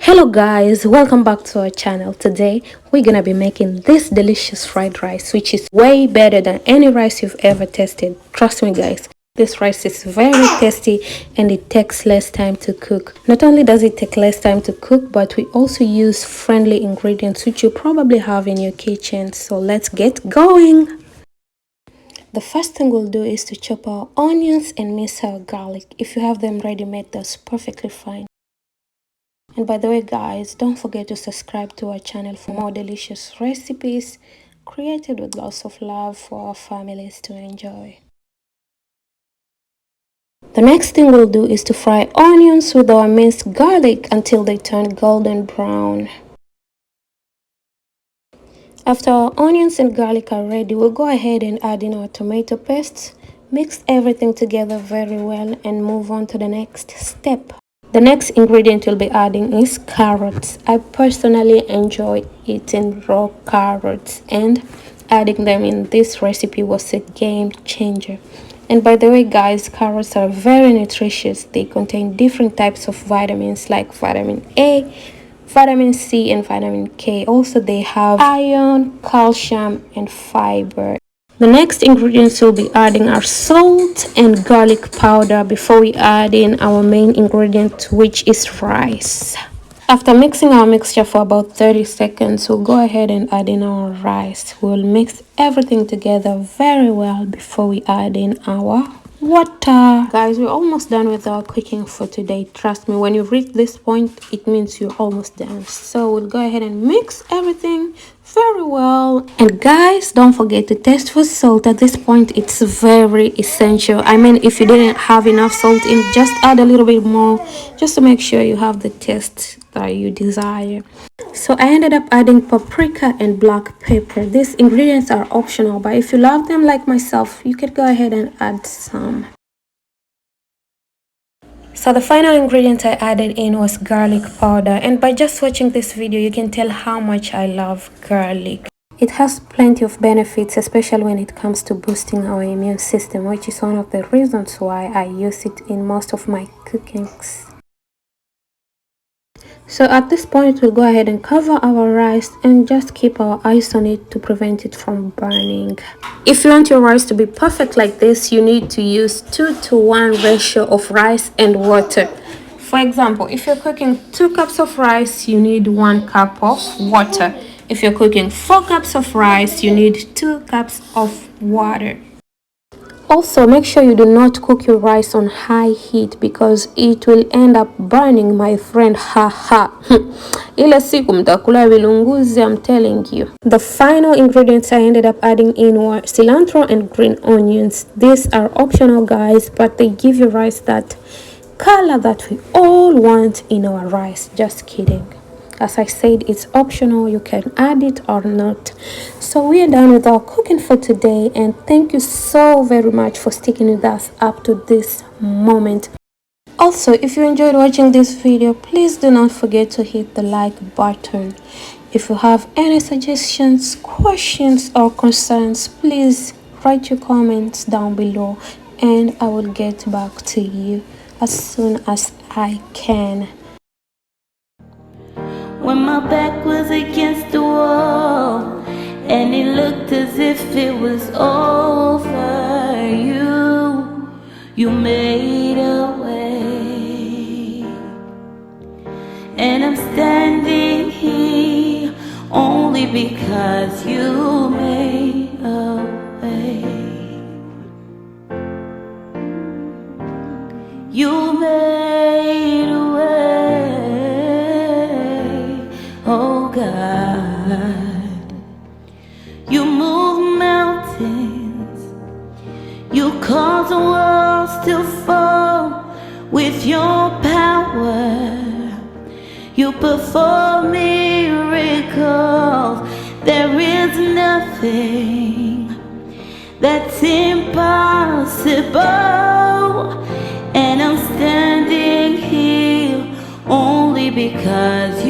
Hello guys, welcome back to our channel. Today we're gonna be making this delicious fried rice, which is way better than any rice you've ever tasted. Trust me guys, this rice is very tasty and it takes less time to cook. Not only does it take less time to cook, but we also use friendly ingredients which you probably have in your kitchen. So let's get going. The first thing we'll do is to chop our onions and mince our garlic. If you have them ready made, that's perfectly fine. And by the way guys, don't forget to subscribe to our channel for more delicious recipes created with lots of love for our families to enjoy. The next thing we'll do is to fry onions with our minced garlic until they turn golden brown. After our onions and garlic are ready, we'll go ahead and add in our tomato paste, mix everything together very well and move on to the next step. The next ingredient we'll be adding is carrots. I personally enjoy eating raw carrots, and adding them in this recipe was a game changer. And by the way guys, carrots are very nutritious. They contain different types of vitamins like vitamin A, vitamin C and vitamin K. Also they have iron, calcium and fiber. The next ingredients we'll be adding are salt and garlic powder before we add in our main ingredient, which is rice. After mixing our mixture for about 30 seconds, we'll go ahead and add in our rice. We'll mix everything together very well before we add in our water. Guys, we're almost done with our cooking for today. Trust me, when you reach this point, it means you're almost done. So we'll go ahead and mix everything very well. And guys, don't forget to taste for salt. At this point, it's very essential. I mean, if you didn't have enough salt in, just add a little bit more just to make sure you have the taste that you desire. So I ended up adding paprika and black pepper. These ingredients are optional, but if you love them like myself, you could go ahead and add some. So the final ingredient I added in was garlic powder, and by just watching this video you can tell how much I love garlic. It has plenty of benefits, especially when it comes to boosting our immune system, which is one of the reasons why I use it in most of my cookings. So at this point we'll go ahead and cover our rice and just keep our eyes on it to prevent it from burning. If you want your rice to be perfect like this, you need to use 2-to-1 ratio of rice and water. For example, if you're cooking 2 cups of rice, you need 1 cup of water. If you're cooking 4 cups of rice, you need 2 cups of water. Also, make sure you do not cook your rice on high heat because it will end up burning, my friend. Haha. Ile siku mtakula vilunguzi, I'm telling you. The final ingredients I ended up adding in were cilantro and green onions. These are optional guys, but they give your rice that color that we all want in our rice. Just kidding. As I said, it's optional. You can add it or not. So we are done with our cooking for today, and thank you so very much for sticking with us up to this moment. Also, if you enjoyed watching this video, please do not forget to hit the like button. If you have any suggestions, questions or concerns, please write your comments down below and I will get back to you as soon as I can. When my back was against the wall and it looked as if it was over, you made a way. And I'm standing here only because you made a way. You made a way, oh God. You move mountains, you cause the walls to fall with your power. You perform miracles. There is nothing that's impossible. And I'm standing here only because